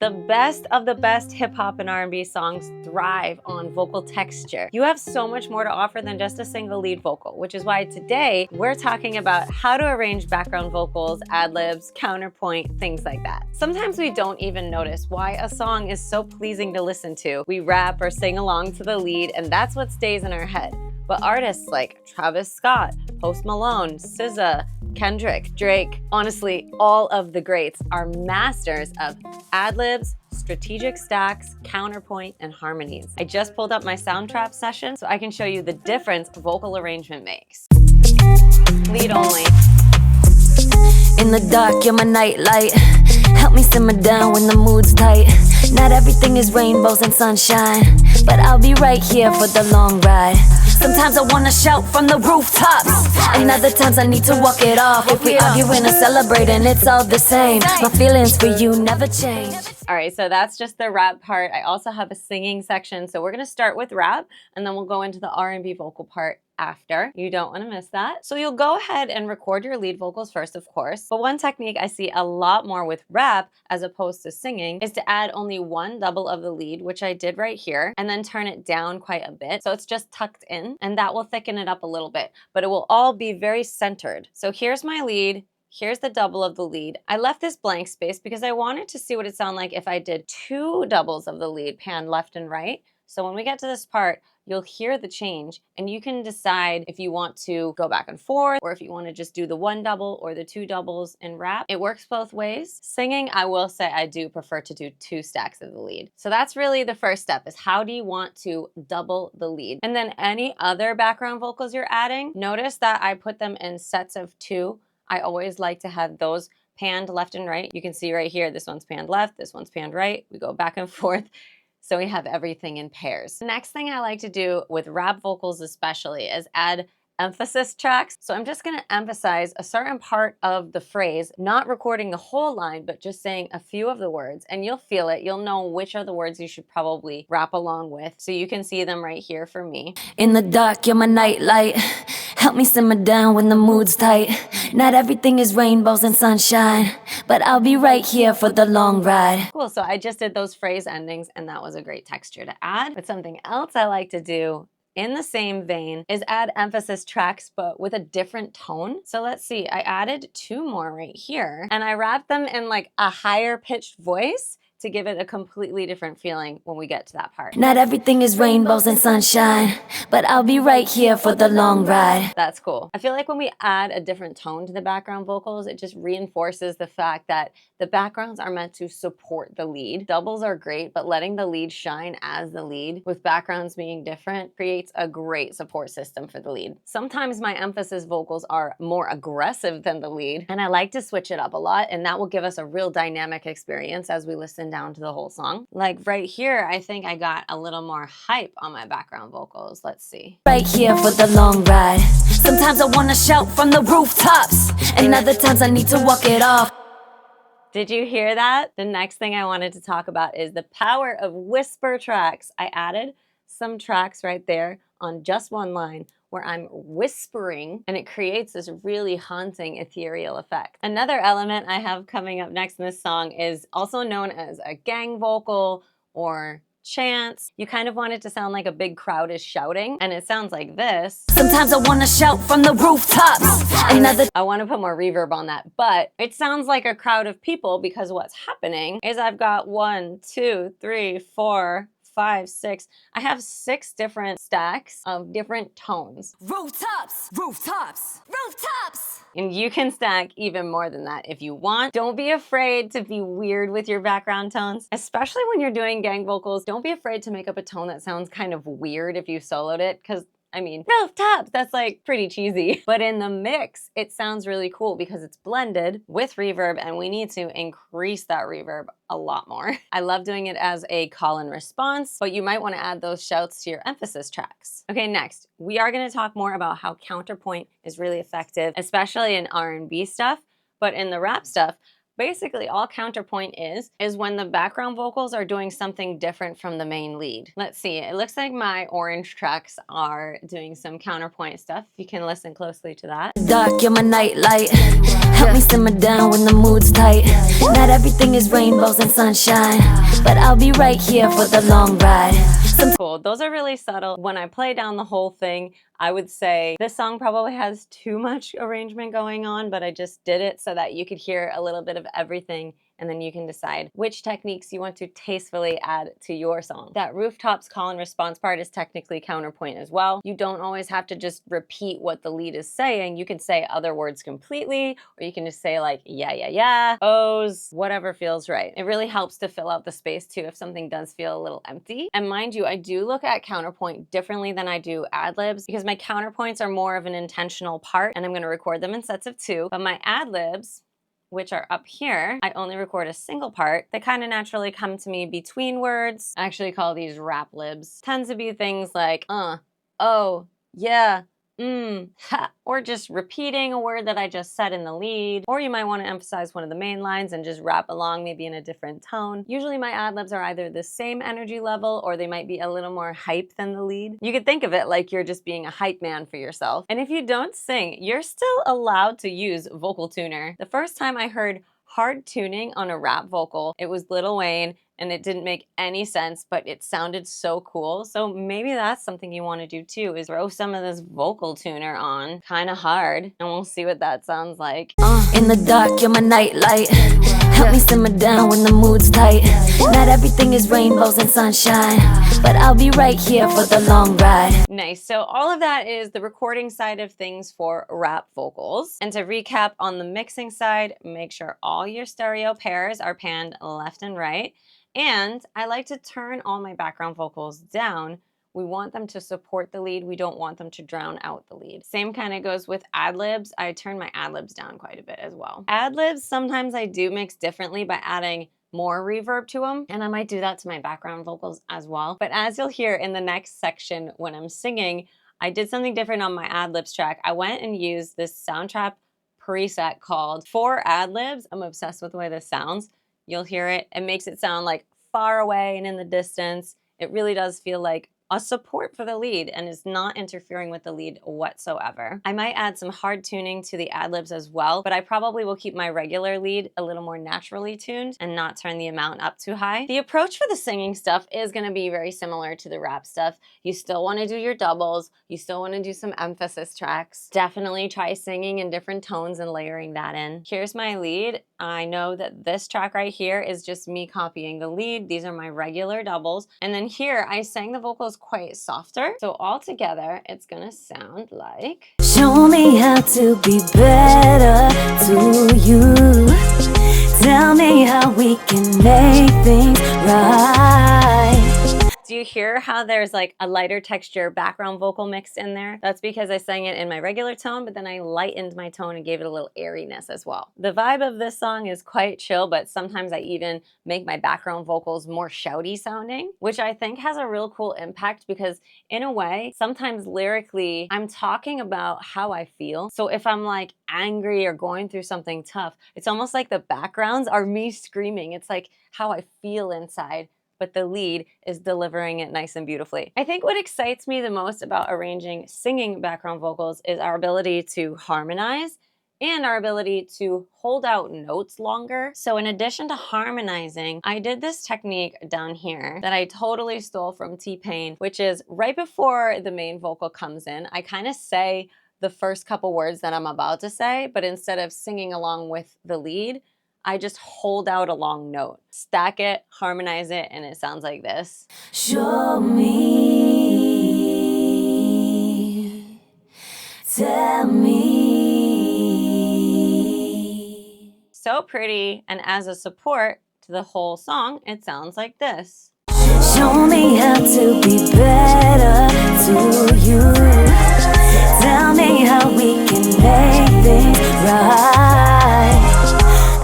The best of the best hip hop and R&B songs thrive on vocal texture. You have so much more to offer than just a single lead vocal, which is why today we're talking about how to arrange background vocals, ad-libs, counterpoint, things like that. Sometimes we don't even notice why a song is so pleasing to listen to. We rap or sing along to the lead, and that's what stays in our head. But artists like Travis Scott, Post Malone, SZA, Kendrick, Drake, honestly, all of the greats are masters of ad-libs, strategic stacks, counterpoint, and harmonies. I just pulled up my Soundtrap session so I can show you the difference vocal arrangement makes. Lead only. In the dark, you're my nightlight. Help me simmer down when the mood's tight. Not everything is rainbows and sunshine, but I'll be right here for the long ride. Sometimes I wanna shout from the rooftops, and other times I need to walk it off. If we arguing or celebrating, it's all the same. My feelings for you never change. All right, so that's just the rap part. I also have a singing section, so we're gonna start with rap, and then we'll go into the R&B vocal part after. You don't want to miss that. So you'll go ahead and record your lead vocals first, of course. But one technique I see a lot more with rap as opposed to singing is to add only one double of the lead, which I did right here, and then turn it down quite a bit. So it's just tucked in, and that will thicken it up a little bit, but it will all be very centered. So here's my lead. Here's the double of the lead. I left this blank space because I wanted to see what it sounded like if I did two doubles of the lead, pan left and right. So when we get to this part, you'll hear the change, and you can decide if you want to go back and forth or if you want to just do the one double or the two doubles in rap. It works both ways. Singing, I will say I do prefer to do two stacks of the lead. So that's really the first step, is how do you want to double the lead? And then any other background vocals you're adding, notice that I put them in sets of two. I always like to have those panned left and right. You can see right here, this one's panned left, this one's panned right. We go back and forth. So we have everything in pairs. The next thing I like to do with rap vocals especially is add emphasis tracks. So I'm just gonna emphasize a certain part of the phrase, not recording the whole line, but just saying a few of the words, and you'll feel it. You'll know which are the words you should probably rap along with. So you can see them right here for me. In the dark, you're my nightlight. Help me simmer down when the mood's tight. Not everything is rainbows and sunshine, but I'll be right here for the long ride. Cool, so I just did those phrase endings, and that was a great texture to add. But something else I like to do in the same vein is add emphasis tracks, but with a different tone. So let's see, I added two more right here, and I wrapped them in like a higher pitched voice to give it a completely different feeling when we get to that part. Not everything is rainbows and sunshine, but I'll be right here for the long ride. That's cool. I feel like when we add a different tone to the background vocals, it just reinforces the fact that the backgrounds are meant to support the lead. Doubles are great, but letting the lead shine as the lead with backgrounds being different creates a great support system for the lead. Sometimes my emphasis vocals are more aggressive than the lead, and I like to switch it up a lot, and that will give us a real dynamic experience as we listen down to the whole song. Like right here, I think I got a little more hype on my background vocals. Let's see. Right here for the long ride. Sometimes I wanna shout from the rooftops, and other times I need to walk it off. Did you hear that? The next thing I wanted to talk about is the power of whisper tracks. I added some tracks right there on just one line where I'm whispering, and it creates this really haunting ethereal effect. Another element I have coming up next in this song is also known as a gang vocal or chants. You kind of want it to sound like a big crowd is shouting, and it sounds like this. Sometimes I wanna shout from the rooftops. I want to put more reverb on that, but it sounds like a crowd of people because what's happening is I've got 1, 2, 3, 4, 5, 6. I have 6 different stacks of different tones. Rooftops, rooftops, rooftops. And you can stack even more than that if you want. Don't be afraid to be weird with your background tones, especially when you're doing gang vocals. Don't be afraid to make up a tone that sounds kind of weird if you soloed it, because I mean, rooftops, that's like pretty cheesy. But in the mix, it sounds really cool because it's blended with reverb, and we need to increase that reverb a lot more. I love doing it as a call and response, but you might want to add those shouts to your emphasis tracks. Okay, next, we are going to talk more about how counterpoint is really effective, especially in R&B stuff, but in the rap stuff, basically all counterpoint is when the background vocals are doing something different from the main lead. Let's see, it looks like my orange tracks are doing some counterpoint stuff. You can listen closely to that. Dark, you're my nightlight. Help me simmer down when the mood's tight. Not everything is rainbows and sunshine, but I'll be right here for the long ride. Cool, those are really subtle. When I play down the whole thing, I would say this song probably has too much arrangement going on, but I just did it so that you could hear a little bit of everything, and then you can decide which techniques you want to tastefully add to your song. That rooftops call and response part is technically counterpoint as well. You don't always have to just repeat what the lead is saying. You can say other words completely, or you can just say like, yeah, yeah, yeah, ohs, whatever feels right. It really helps to fill out the space too if something does feel a little empty. And mind you, I do look at counterpoint differently than I do ad-libs, because my counterpoints are more of an intentional part, and I'm gonna record them in sets of 2, but my ad-libs, which are up here, I only record a single part. They kind of naturally come to me between words. I actually call these rap libs. Tends to be things like, oh, yeah, ha, or just repeating a word that I just said in the lead. Or you might want to emphasize one of the main lines and just rap along, maybe in a different tone. Usually my ad-libs are either the same energy level, or they might be a little more hype than the lead. You could think of it like you're just being a hype man for yourself. And if you don't sing, you're still allowed to use vocal tuner. The first time I heard hard tuning on a rap vocal, it was Lil Wayne, and it didn't make any sense, but it sounded so cool. So maybe that's something you want to do too, is throw some of this vocal tuner on kind of hard, and we'll see what that sounds like. In the dark, you're my nightlight. Help me simmer down when the mood's tight. Not everything is rainbows and sunshine, but I'll be right here for the long ride. Nice, so all of that is the recording side of things for rap vocals. And to recap on the mixing side, make sure all your stereo pairs are panned left and right. And I like to turn all my background vocals down. We want them to support the lead. We don't want them to drown out the lead. Same kind of goes with ad-libs. I turn my ad-libs down quite a bit as well. Ad-libs, sometimes I do mix differently by adding more reverb to them, and I might do that to my background vocals as well. But as you'll hear in the next section when I'm singing, I did something different on my ad-libs track. I went and used this Soundtrap preset called For Ad-libs. I'm obsessed with the way this sounds. You'll hear it. It makes it sound like far away and in the distance. It really does feel like a support for the lead and is not interfering with the lead whatsoever. I might add some hard tuning to the ad-libs as well, but I probably will keep my regular lead a little more naturally tuned and not turn the amount up too high. The approach for the singing stuff is going to be very similar to the rap stuff. You still want to do your doubles. You still want to do some emphasis tracks. Definitely try singing in different tones and layering that in. Here's my lead. I know that this track right here is just me copying the lead. These are my regular doubles. And then here I sang the vocals quite softer. So all together, it's gonna sound like... Show me how to be better to you. Tell me how we can make things right. Do you hear how there's like a lighter texture background vocal mixed in there? That's because I sang it in my regular tone, but then I lightened my tone and gave it a little airiness as well. The vibe of this song is quite chill, but sometimes I even make my background vocals more shouty sounding, which I think has a real cool impact because in a way, sometimes lyrically, I'm talking about how I feel. So if I'm like angry or going through something tough, it's almost like the backgrounds are me screaming. It's like how I feel inside, but the lead is delivering it nice and beautifully. I think what excites me the most about arranging singing background vocals is our ability to harmonize and our ability to hold out notes longer. So in addition to harmonizing, I did this technique down here that I totally stole from T-Pain, which is right before the main vocal comes in, I kind of say the first couple words that I'm about to say, but instead of singing along with the lead, I just hold out a long note, stack it, harmonize it, and it sounds like this. Show me, tell me. So pretty, and as a support to the whole song, it sounds like this. Show me how to be better to you. Tell me how we can make things right.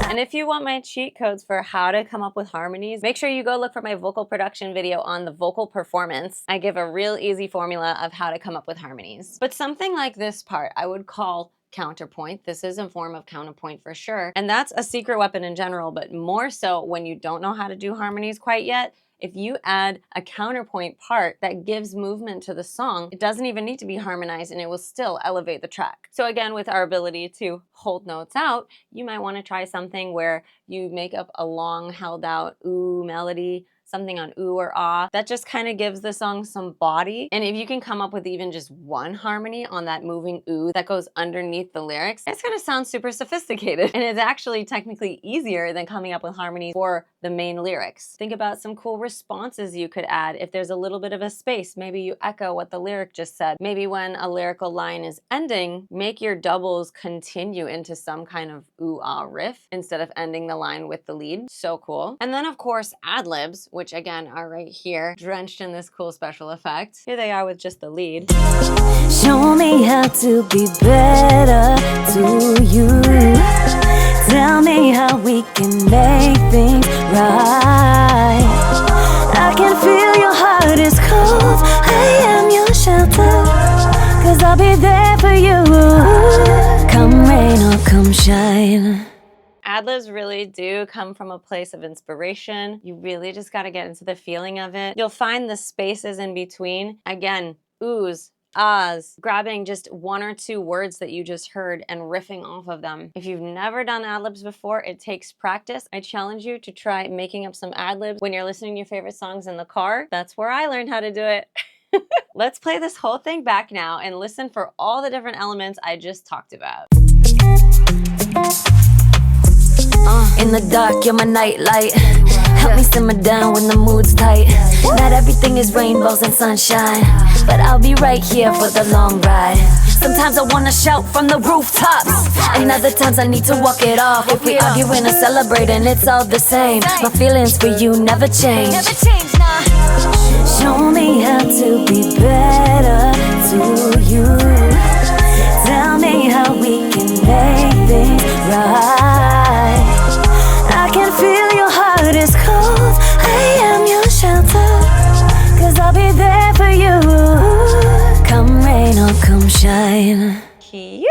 And if you want my cheat codes for how to come up with harmonies, make sure you go look for my vocal production video on the vocal performance. I give a real easy formula of how to come up with harmonies. But something like this part, I would call counterpoint. This is a form of counterpoint for sure. And that's a secret weapon in general, but more so when you don't know how to do harmonies quite yet. If you add a counterpoint part that gives movement to the song, it doesn't even need to be harmonized and it will still elevate the track. So again, with our ability to hold notes out, you might want to try something where you make up a long held out ooh melody, something on ooh or ah, that just kind of gives the song some body. And if you can come up with even just one harmony on that moving ooh that goes underneath the lyrics, it's gonna sound super sophisticated. And it's actually technically easier than coming up with harmonies for the main lyrics. Think about some cool responses you could add. If there's a little bit of a space, maybe you echo what the lyric just said. Maybe when a lyrical line is ending, make your doubles continue into some kind of ooh ah riff instead of ending the line with the lead. So cool. And then of course ad-libs, which again are right here, drenched in this cool special effect. Here they are with just the lead. Show me how to be better to you. Tell me how we can make things right. I can feel your heart is cold. I am your shelter, 'cause I'll be there for you. Come rain or come shine. Ad-libs really do come from a place of inspiration. You really just got to get into the feeling of it. You'll find the spaces in between. Again, oohs, ahs, grabbing just one or two words that you just heard and riffing off of them. If you've never done ad-libs before, it takes practice. I challenge you to try making up some ad-libs when you're listening to your favorite songs in the car. That's where I learned how to do it. Let's play this whole thing back now and listen for all the different elements I just talked about. In the dark, you're my nightlight. Help me simmer down when the mood's tight. Not everything is rainbows and sunshine, but I'll be right here for the long ride. Sometimes I wanna shout from the rooftops, and other times I need to walk it off. If we arguing or celebrating, it's all the same. My feelings for you never change. Show me how to be better to you. Tell me how we can make things right. I can feel your heart is cold. I am your shelter, 'cause I'll be there for you. Come rain or come shine. Cute!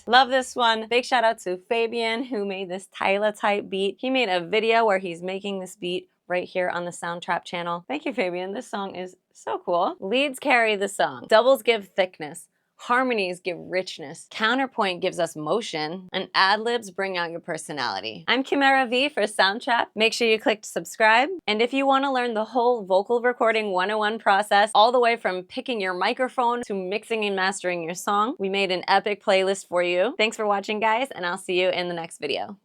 Love this one. Big shout out to Fabian who made this Tyler type beat. He made a video where he's making this beat right here on the Soundtrap channel. Thank you, Fabian. This song is so cool. Leads carry the song. Doubles give thickness. Harmonies give richness. Counterpoint gives us motion. And ad-libs bring out your personality. I'm Chimera V for Soundtrap. Make sure you click subscribe. And if you want to learn the whole vocal recording 101 process, all the way from picking your microphone to mixing and mastering your song, we made an epic playlist for you. Thanks for watching, guys, and I'll see you in the next video.